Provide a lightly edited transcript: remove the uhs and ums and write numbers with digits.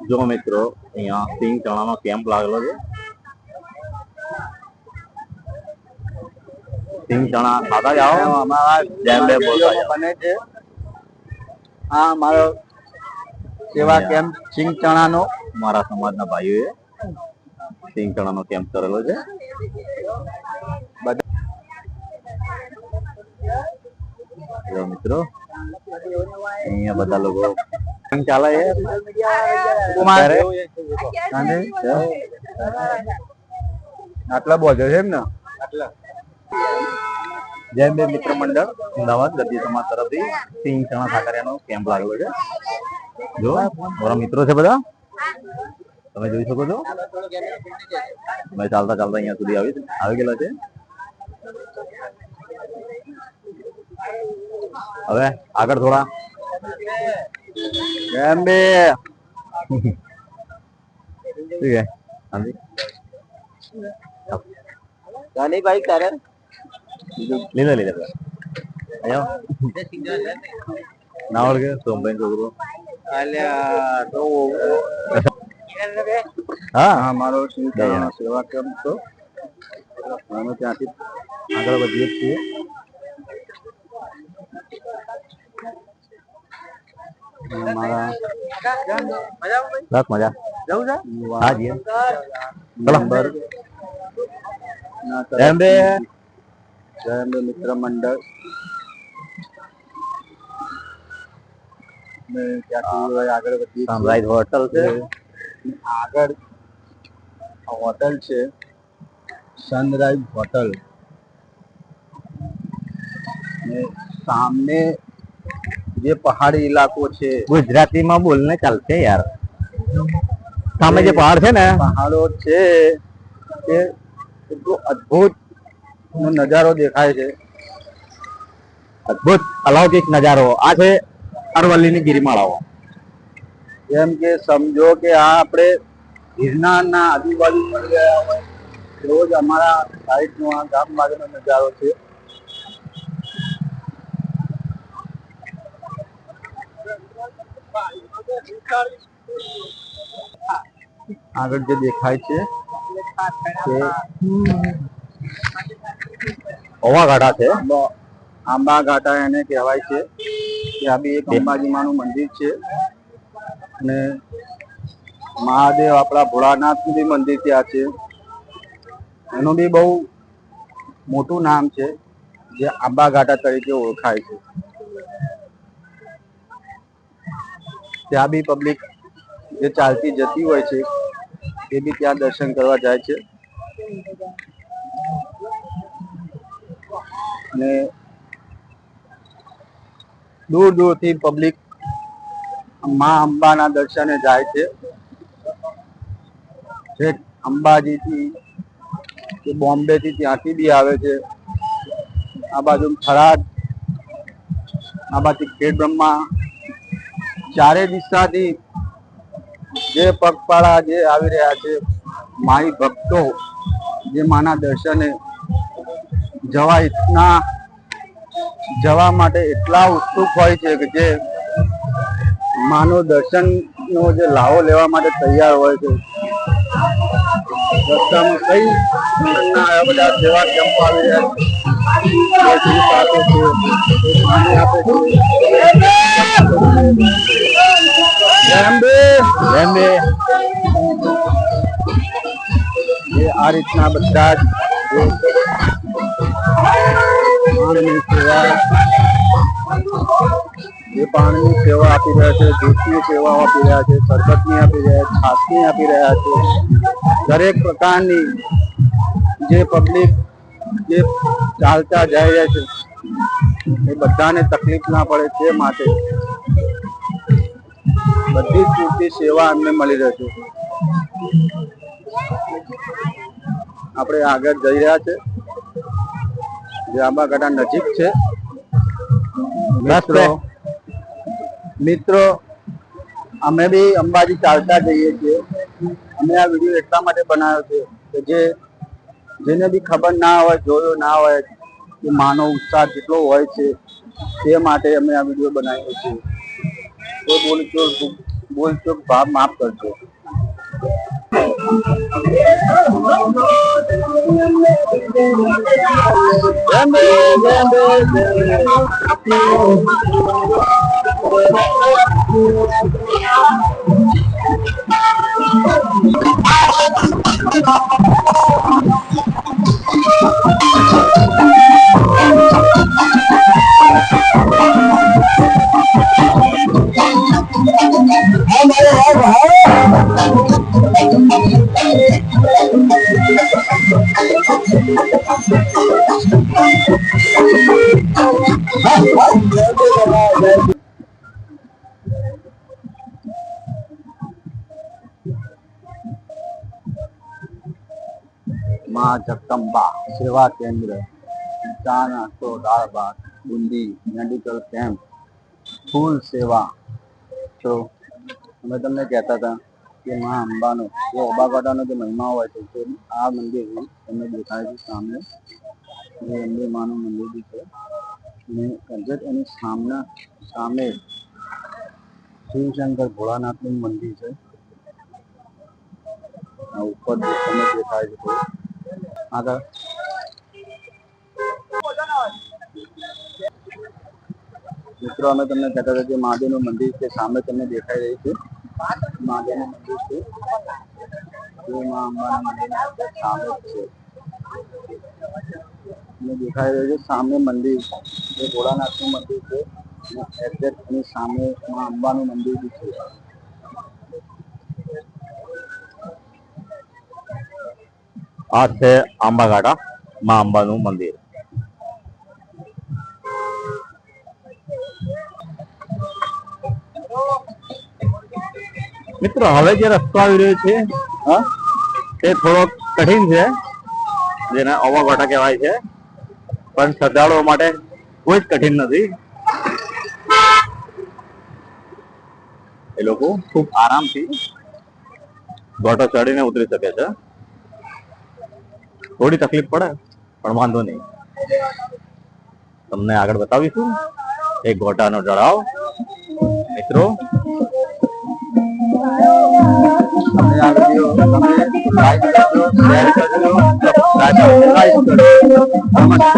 જો મિત્રો અહીંયા સિંગ ચણાનો કેમ્પ લાગેલો છે. સિંગ ચણા ખાતા જાઓ. અમારા જેમ બે બને છે. હા, મારો સેવા કેમ્પ સિંગ ચણાનો મારા સમાજના ભાઈઓએ સિંગ ચણાનો કેમ્પ કરેલો છે. જો મિત્રો અહીંયા બધા લોકો ચાલે છે. આટલા બોજો છે એમ ને. જય બે મિત્ર મંડળ અમદાવાદ ગદ્દી સમાજ તરફથી સિંગ ચણા સાકરિયાનો કેમ્પ લાગેલો છે. જો મારા મિત્રો છે બધા, તમે જોઈ શકો છો. અમે ચાલતા ચાલતા અહીંયા સુધી આવી ગયેલા છે. હવે આગળ થોડા કેમ બે ઠીક है गाने भाई कारण લીધા આયો ના ઓળખે સોમભાઈ છોકરો તો હા મારો સેવા કેમ્પ તો અમે ત્યાંથી આગળ વધીએ છીએ. બસ મજા જવું છે. હા જી ચલો જય બે મિત્ર મંડળ આગળ વધી સનરાઈઝ હોટલ છે. આગળ હોટલ છે સનરાઈઝ હોટલ. सामने ये पहाड़ी इलाको છે. गुजराती में बोलने चलते यार. सामने જે પહાડ છે ને પહાડો છે એ એટલો અદ્ભુત નજારો દેખાય છે. અદ્ભુત અલૌકિક નજારો આ છે અરવલ્લીની ગિરિમાળાઓ. જેમ કે સમજો કે આ આપણે ગિરનારના આજુબાજુ મળી ગયા હોય એવો જ અમારા સાઈડનો આ ગામ બાજુનો નજારો છે. આગળ જે દેખાય છે તે ઓવા ઘાટા છે. આંબા ઘાટા એને કહેવાય છે. ત્યાં બી એક અંબાજી માનું મંદિર છે અને મહાદેવ આપણા ભોળાનાથનું બી મંદિર ત્યાં છે. એનું બી બહુ મોટું નામ છે જે આંબા ઘાટા તરીકે ઓળખાય છે. ત્યાં બી પબ્લિક જે ચાલતી જતી હોય છે એ બી ત્યાં દર્શન કરવા જાય છે. અને દૂર દૂરથી પબ્લિક માં અંબાના દર્શને જાય છે. અંબાજીથી કે બોમ્બે થી ત્યાંથી બી આવે છે. આ બાજુ થરાદ, આ બાજુ ખેડબ્રહ્મા, ચારે દિશાથી જે પગપાળા જે આવી રહ્યા છે માઈ ભક્તો જે માના દર્શને જવા માટે એટલા ઉત્સુક હોય છે કે જે માનો દર્શનનો જે લાવો લેવા માટે તૈયાર હોય છે. રસ્તામાં કઈ બધા સેવા કેમ્પો આવી રહ્યા છે. આ રીતના બધા જ પાણીની સેવા આપી રહ્યા છે, દૂધની સેવાઓ આપી રહ્યા છે, શરબતની આપી રહ્યા છે, છાસની આપી રહ્યા છે. દરેક પ્રકારની જે પબ્લિક જે ચાલતા જઈ રહ્યા છે એ બધાને તકલીફ ના પડે તે માટે બધી જ પૂરતી સેવા અમને મળી રહે છે. આપણે આગળ જઈ રહ્યા છે જે આંબા ઘાટા નજીક છે. મિત્રો અમે બી અંબાજી ચાલતા જઈએ છીએ. અમે આ વિડીયો એટલા માટે બનાવ્યો છે કે જેને બી ખબર ના હોય, જોયો ના હોય કે માનો ઉત્સાહ કેટલો હોય છે તે માટે અમે આ વિડીયો બનાવ્યો છે. તો બોલ બોલચોક ભાવ માફ કરજો. માં જગદંબા સેવા કેન્દ્ર, ચા નાસ્તો, દાળ ભાત, બુંદી, મેડિકલ કેમ્પ, ફૂલ સેવા. તો અમે તમને કહેતા હતા કે માં અંબાનો જે ઓબાગાટાનો જે મહિમા હોય છે તો આ મંદિર તમને દેખાય છે સામે, જે અંબે માનું મંદિર બી છે અને એક્ઝેક્ટ એની સામે શિવશંકર ભોળાનાથનું મંદિર છે. આ ઉપર તમને દેખાય છે આગળ. મિત્રો અમે તમને કહેતા હતા કે મહાદેવનું મંદિર છે સામે તમને દેખાઈ રહ્યું છે. મહાદેવનું મંદિર છે જે મા અંબાના મંદિરની સામે છે. દેખાઈ રહ્યું છે સામે મંદિર જે ભોળાનાથનું મંદિર છે અને એક્ઝેક્ટ એની સામે મા અંબાનું મંદિર બી છે. આ છે આંબાઘાટા મા અંબાનું મંદિર. મિત્રો હવે જે રસ્તો આવી રહ્યો છે તે થોડો કઠિન છે, જેને ઓવાઘાટા કહેવાય છે, પણ શ્રદ્ધાળુઓ માટે કોઈ જ કઠિન નથી. એ લોકો ખૂબ આરામથી ઘોટો ચડીને ઉતરી શકે છે. થોડી તકલીફ પડે પણ વાંધો નહીં, તમને આગળ બતાવીશું એક ઘોટાનો ચડાવ. મિત્રો તમે આ વિડીયો તમે લાઈક કરજો, શેર કરજો, સબસ્ક્રાઇબ કરજો. નમસ્તે.